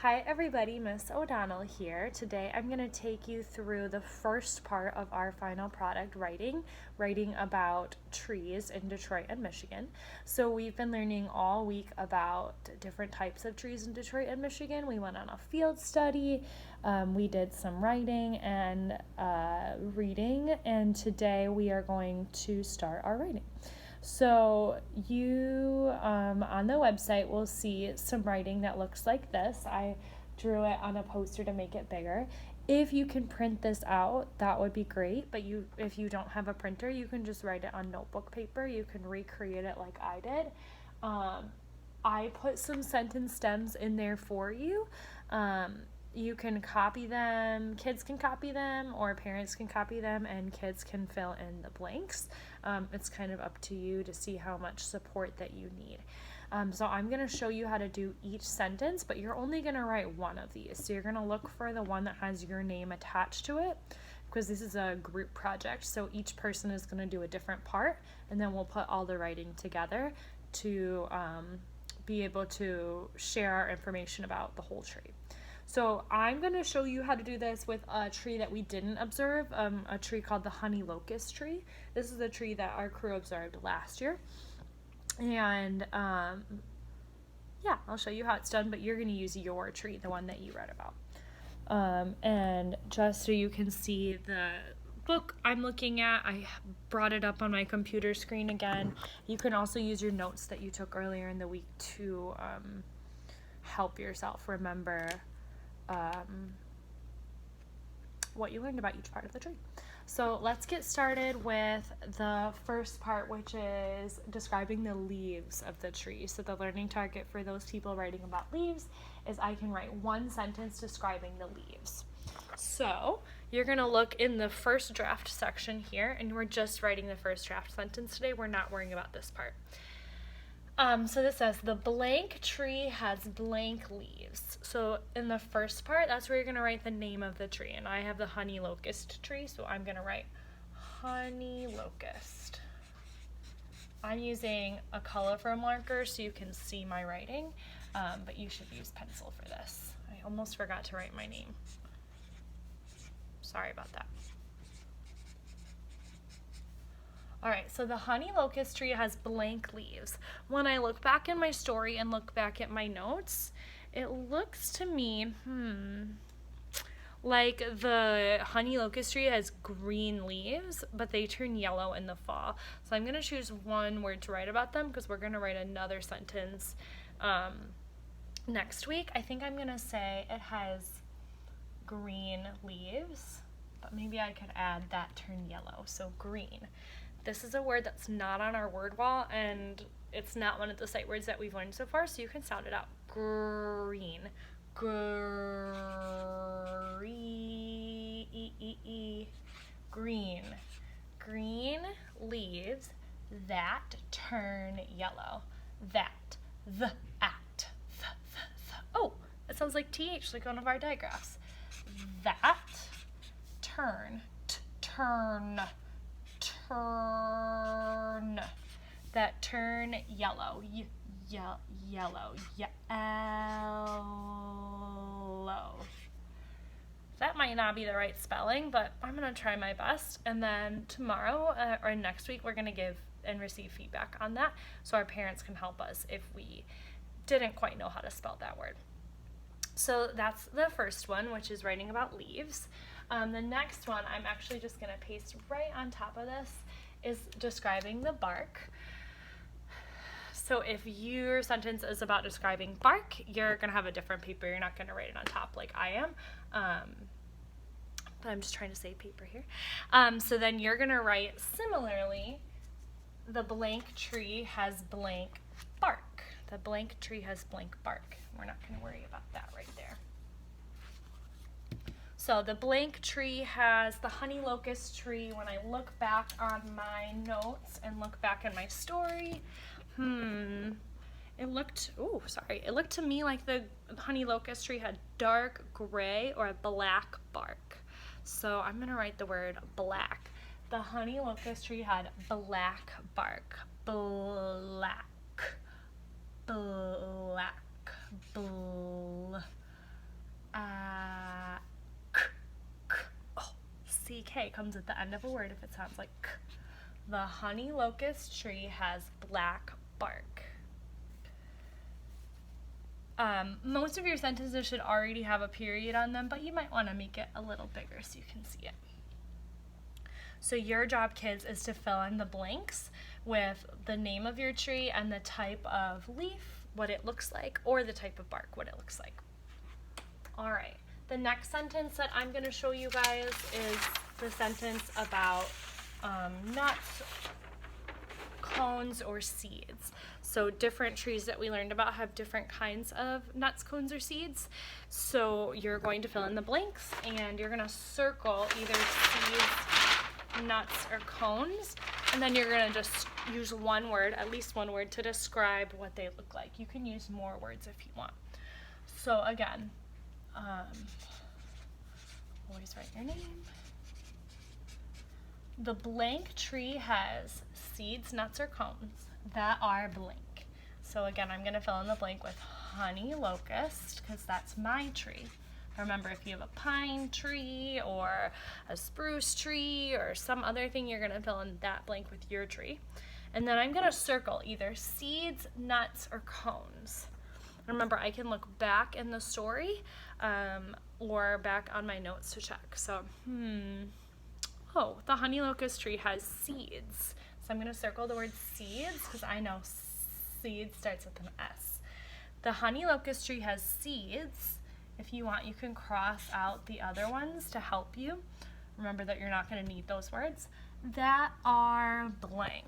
Hi everybody, Miss O'Donnell here. Today I'm going to take you through the first part of our final product writing about trees in Detroit and Michigan. So we've been learning all week about different types of trees in Detroit and Michigan. We went on a field study, we did some writing and reading, and today we are going to start our writing. So you on the website will see some writing that looks like this. I drew it on a poster to make it bigger. If you can print this out, that would be great, but if you don't have a printer, you can just write it on notebook paper. You can recreate it like I did. I put some sentence stems in there for you. You can copy them, kids can copy them, or parents can copy them, and kids can fill in the blanks. It's kind of up to you to see how much support that you need. So I'm going to show you how to do each sentence, but you're only going to write one of these. So you're going to look for the one that has your name attached to it, because this is a group project, so each person is going to do a different part, and then we'll put all the writing together to be able to share our information about the whole tree. So I'm going to show you how to do this with a tree that we didn't observe, a tree called the honey locust tree. This is a tree that our crew observed last year. And yeah, I'll show you how it's done, but you're going to use your tree, the one that you read about. And just so you can see the book I'm looking at, I brought it up on my computer screen again. You can also use your notes that you took earlier in the week to help yourself remember what you learned about each part of the tree. So let's get started with the first part, which is describing the leaves of the tree. So the learning target for those people writing about leaves is I can write one sentence describing the leaves. So you're going to look in the first draft section here, and we're just writing the first draft sentence today. We're not worrying about this part. So this says, the blank tree has blank leaves. So in the first part, that's where you're going to write the name of the tree. And I have the honey locust tree, so I'm going to write honey locust. I'm using a colorful marker so you can see my writing, but you should use pencil for this. I almost forgot to write my name. Sorry about that. Alright, so the honey locust tree has blank leaves. When I look back in my story and look back at my notes, it looks to me, like the honey locust tree has green leaves, but they turn yellow in the fall. So I'm going to choose one word to write about them, because we're going to write another sentence next week. I think I'm going to say it has green leaves, but maybe I could add that turn yellow, so green. This is a word that's not on our word wall, and it's not one of the sight words that we've learned so far, so you can sound it out. Green. Green. Green leaves that turn yellow. That. The. At. Oh, it sounds like TH, like one of our digraphs. That. Turn. Turn. Turn. That turn yellow. Yellow. That might not be the right spelling, but I'm going to try my best. And then tomorrow or next week, we're going to give and receive feedback on that, so our parents can help us if we didn't quite know how to spell that word. So that's the first one, which is writing about leaves. The next one, I'm actually just going to paste right on top of this, is describing the bark. So if your sentence is about describing bark, you're going to have a different paper. You're not going to write it on top like I am. But I'm just trying to save paper here. So then you're going to write similarly, the blank tree has blank bark. The blank tree has blank bark. We're not going to worry about that right there. So the blank tree has the honey locust tree. When I look back on my notes and look back in my story, it looked to me like the honey locust tree had dark gray or a black bark. So I'm going to write the word black. The honey locust tree had black bark. Black. CK comes at the end of a word if it sounds like K. The honey locust tree has black bark. Most of your sentences should already have a period on them, but you might want to make it a little bigger so you can see it. So your job, kids, is to fill in the blanks with the name of your tree and the type of leaf, what it looks like, or the type of bark, what it looks like. All right, the next sentence that I'm going to show you guys is the sentence about nuts, cones, or seeds. So different trees that we learned about have different kinds of nuts, cones, or seeds. So you're going to fill in the blanks and you're going to circle either seeds, nuts, or cones, and then you're going to just use one word, at least one word, to describe what they look like. You can use more words if you want. So again, always write your name. The blank tree has seeds, nuts, or cones that are blank. So again, I'm going to fill in the blank with honey locust because that's my tree. Remember, if you have a pine tree or a spruce tree or some other thing, you're going to fill in that blank with your tree. And then I'm going to circle either seeds, nuts, or cones. Remember, I can look back in the story or back on my notes to check. So, oh, the honey locust tree has seeds. So I'm going to circle the word seeds because I know seeds starts with an S. The honey locust tree has seeds. If you want, you can cross out the other ones to help you. Remember that you're not going to need those words. That are blank.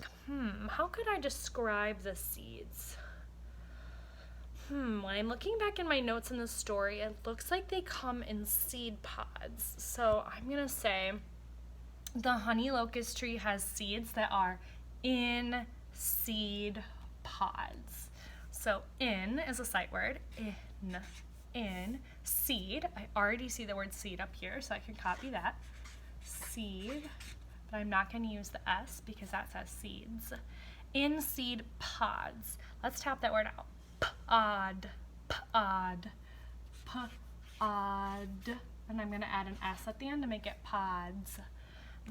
How could I describe the seeds? When I'm looking back in my notes in the story, it looks like they come in seed pods. So I'm going to say the honey locust tree has seeds that are in seed pods. So in is a sight word. In. Seed. I already see the word seed up here, so I can copy that. Seed. But I'm not going to use the S because that says seeds. In seed pods. Let's tap that word out. Pod. Pod. Pod. And I'm going to add an S at the end to make it pods.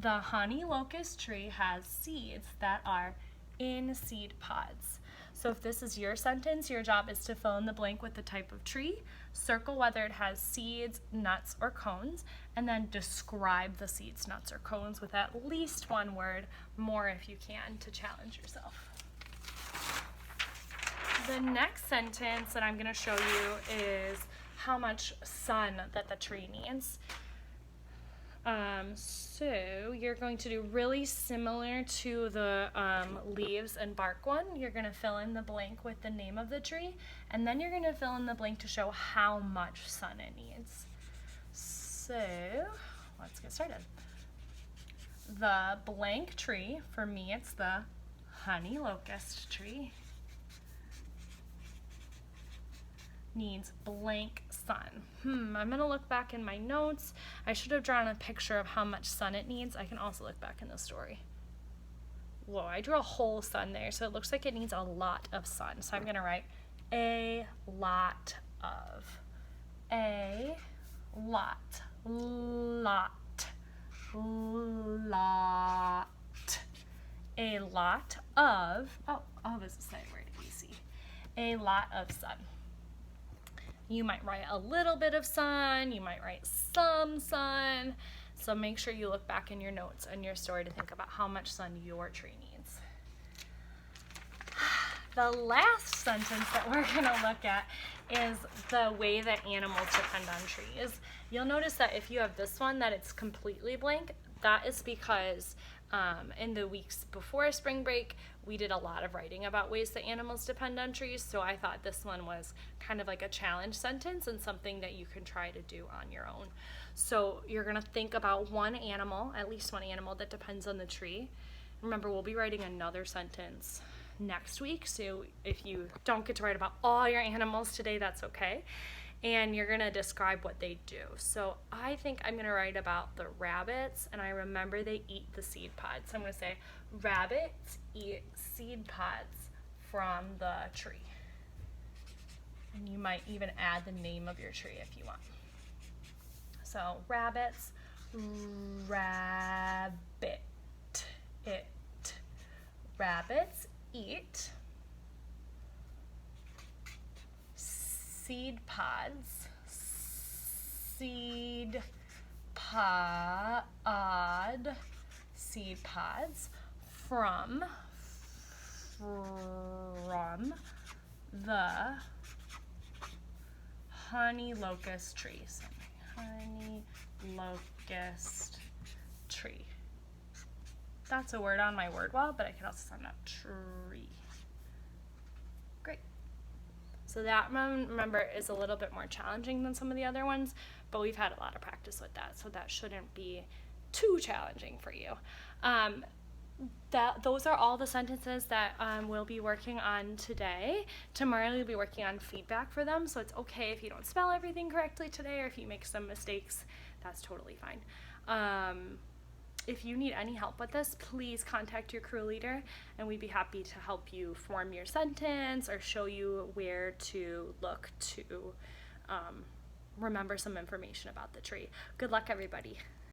The honey locust tree has seeds that are in seed pods. So if this is your sentence, your job is to fill in the blank with the type of tree, circle whether it has seeds, nuts, or cones, and then describe the seeds, nuts, or cones with at least one word, more if you can, to challenge yourself. The next sentence that I'm going to show you is how much sun that the tree needs. So you're going to do really similar to the leaves and bark one. You're going to fill in the blank with the name of the tree, and then you're going to fill in the blank to show how much sun it needs. So let's get started. The blank tree, for me it's the honey locust tree, needs blank sun. I'm going to look back in my notes. I should have drawn a picture of how much sun it needs. I can also look back in the story. Whoa, I drew a whole sun there, so it looks like it needs a lot of sun. So I'm going to write a lot of. A lot. Lot. Lot. A lot of. Oh, of is a sight word, easy. A lot of sun. You might write a little bit of sun, you might write some sun. So make sure you look back in your notes and your story to think about how much sun your tree needs. The last sentence that we're going to look at is the way that animals depend on trees. You'll notice that if you have this one that it's completely blank, that is because in the weeks before spring break, we did a lot of writing about ways that animals depend on trees, so I thought this one was kind of like a challenge sentence and something that you can try to do on your own. So you're going to think about one animal, at least one animal that depends on the tree. Remember, we'll be writing another sentence next week, so if you don't get to write about all your animals today, that's okay. And you're going to describe what they do. So I think I'm going to write about the rabbits, and I remember they eat the seed pods. So I'm going to say, rabbits eat seed pods from the tree. And you might even add the name of your tree if you want. So rabbits rabbit, it. Rabbits eat seed pods, seed pods from the honey locust trees. Honey locust tree. That's a word on my word wall, but I could also send that tree. Great. So that one, remember, is a little bit more challenging than some of the other ones, but we've had a lot of practice with that, so that shouldn't be too challenging for you. Those are all the sentences that we'll be working on today. Tomorrow we'll be working on feedback for them, so it's okay if you don't spell everything correctly today or if you make some mistakes. That's totally fine. If you need any help with this, please contact your crew leader and we'd be happy to help you form your sentence or show you where to look to remember some information about the tree. Good luck, everybody.